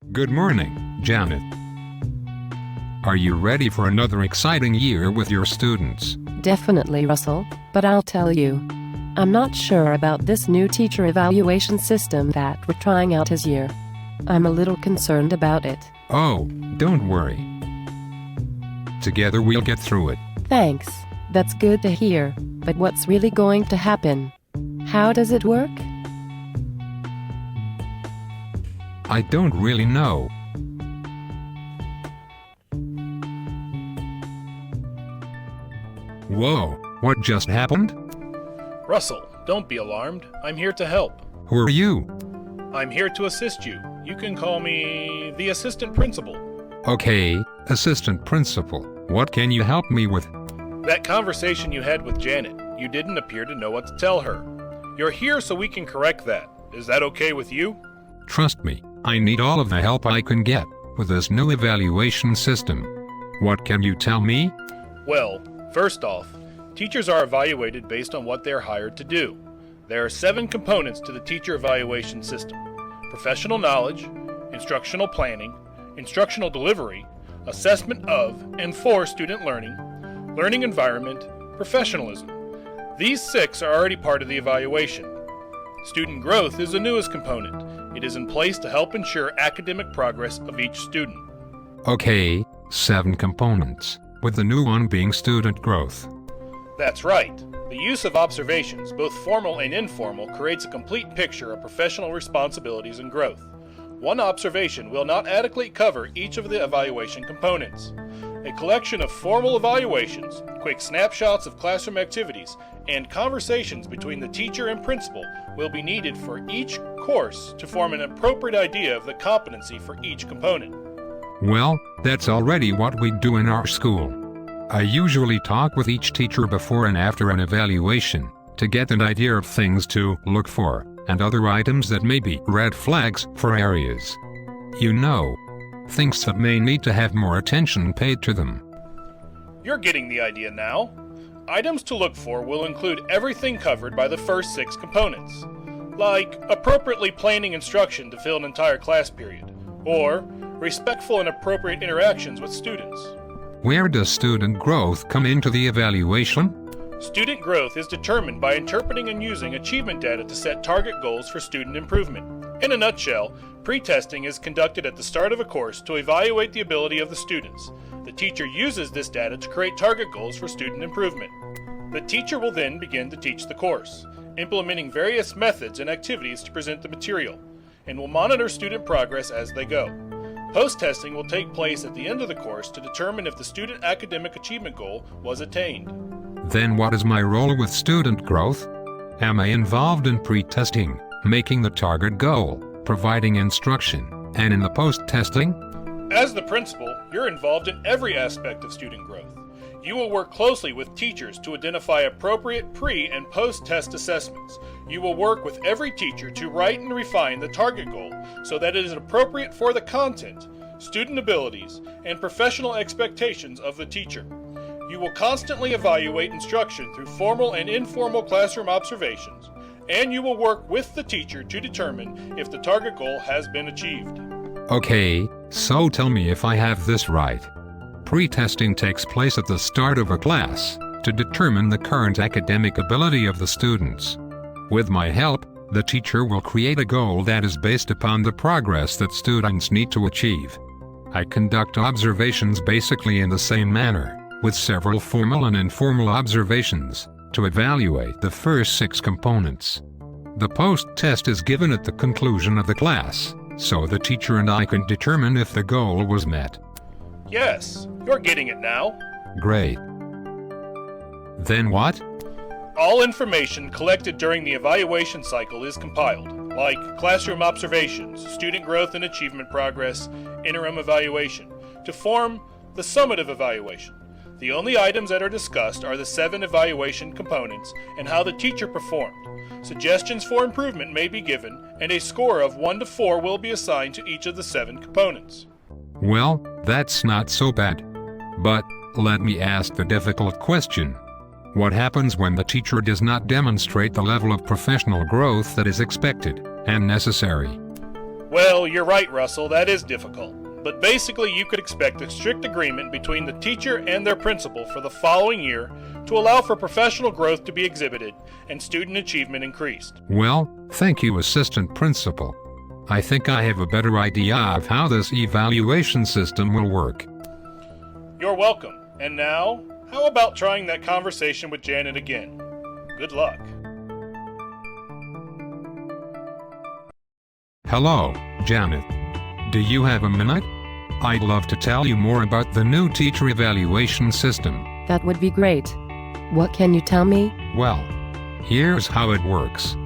Good morning, Janet. Are you ready for another exciting year with your students? Definitely, Russell, but I'll tell you, I'm not sure about this new teacher evaluation system that we're trying out this year. I'm a little concerned about it. Oh, don't worry. Together we'll get through it. Thanks, that's good to hear, but what's really going to happen? How does it work? I don't really know. Whoa, what just happened? Russell, don't be alarmed. I'm here to help. Who are you? I'm here to assist you. You can call me the assistant principal. Okay, assistant principal. What can you help me with? That conversation you had with Janet, you didn't appear to know what to tell her. You're here so we can correct that. Is that okay with you? Trust me, I need all of the help I can get with this new evaluation system. What can you tell me? Well, first off, teachers are evaluated based on what they're hired to do. There are 7 components to the teacher evaluation system: professional knowledge, instructional planning, instructional delivery, assessment of and for student learning, learning environment, professionalism. These 6 are already part of the evaluation. Student growth is the newest component. It is in place to help ensure academic progress of each student. Okay, 7 components, with the new one being student growth. That's right. The use of observations, both formal and informal, creates a complete picture of professional responsibilities and growth. One observation will not adequately cover each of the evaluation components. A collection of formal evaluations, quick snapshots of classroom activities, and conversations between the teacher and principal will be needed for each course to form an appropriate idea of the competency for each component. Well, that's already what we do in our school. I usually talk with each teacher before and after an evaluation to get an idea of things to look for and other items that may be red flags for areas. You know, things that may need to have more attention paid to them. You're getting the idea now. Items to look for will include everything covered by the first 6 components, like appropriately planning instruction to fill an entire class period, or respectful and appropriate interactions with students. Where does student growth come into the evaluation? Student growth is determined by interpreting and using achievement data to set target goals for student improvement. In a nutshell, pre-testing is conducted at the start of a course to evaluate the ability of the students. The teacher uses this data to create target goals for student improvement. The teacher will then begin to teach the course, implementing various methods and activities to present the material, and will monitor student progress as they go. Post-testing will take place at the end of the course to determine if the student academic achievement goal was attained. Then what is my role with student growth? Am I involved in pre-testing, making the target goal, providing instruction, and in the post-testing? As the principal, you're involved in every aspect of student growth. You will work closely with teachers to identify appropriate pre- and post-test assessments. You will work with every teacher to write and refine the target goal so that it is appropriate for the content, student abilities, and professional expectations of the teacher. You will constantly evaluate instruction through formal and informal classroom observations, and you will work with the teacher to determine if the target goal has been achieved. Okay, so tell me if I have this right. Pre-testing takes place at the start of a class to determine the current academic ability of the students. With my help, the teacher will create a goal that is based upon the progress that students need to achieve. I conduct observations basically in the same manner, with several formal and informal observations, to evaluate the first 6 components. The post-test is given at the conclusion of the class, so the teacher and I can determine if the goal was met. Yes, you're getting it now. Great. Then what? All information collected during the evaluation cycle is compiled, like classroom observations, student growth and achievement progress, interim evaluation, to form the summative evaluation. The only items that are discussed are the 7 evaluation components and how the teacher performed. Suggestions for improvement may be given, and a score of 1 to 4 will be assigned to each of the 7 components. Well, that's not so bad. But, let me ask the difficult question. What happens when the teacher does not demonstrate the level of professional growth that is expected and necessary? Well, you're right, Russell, that is difficult. But basically, you could expect a strict agreement between the teacher and their principal for the following year to allow for professional growth to be exhibited and student achievement increased. Well, thank you, Assistant Principal. I think I have a better idea of how this evaluation system will work. You're welcome. And now, how about trying that conversation with Janet again? Good luck. Hello, Janet. Do you have a minute? I'd love to tell you more about the new teacher evaluation system. That would be great. What can you tell me? Well, here's how it works.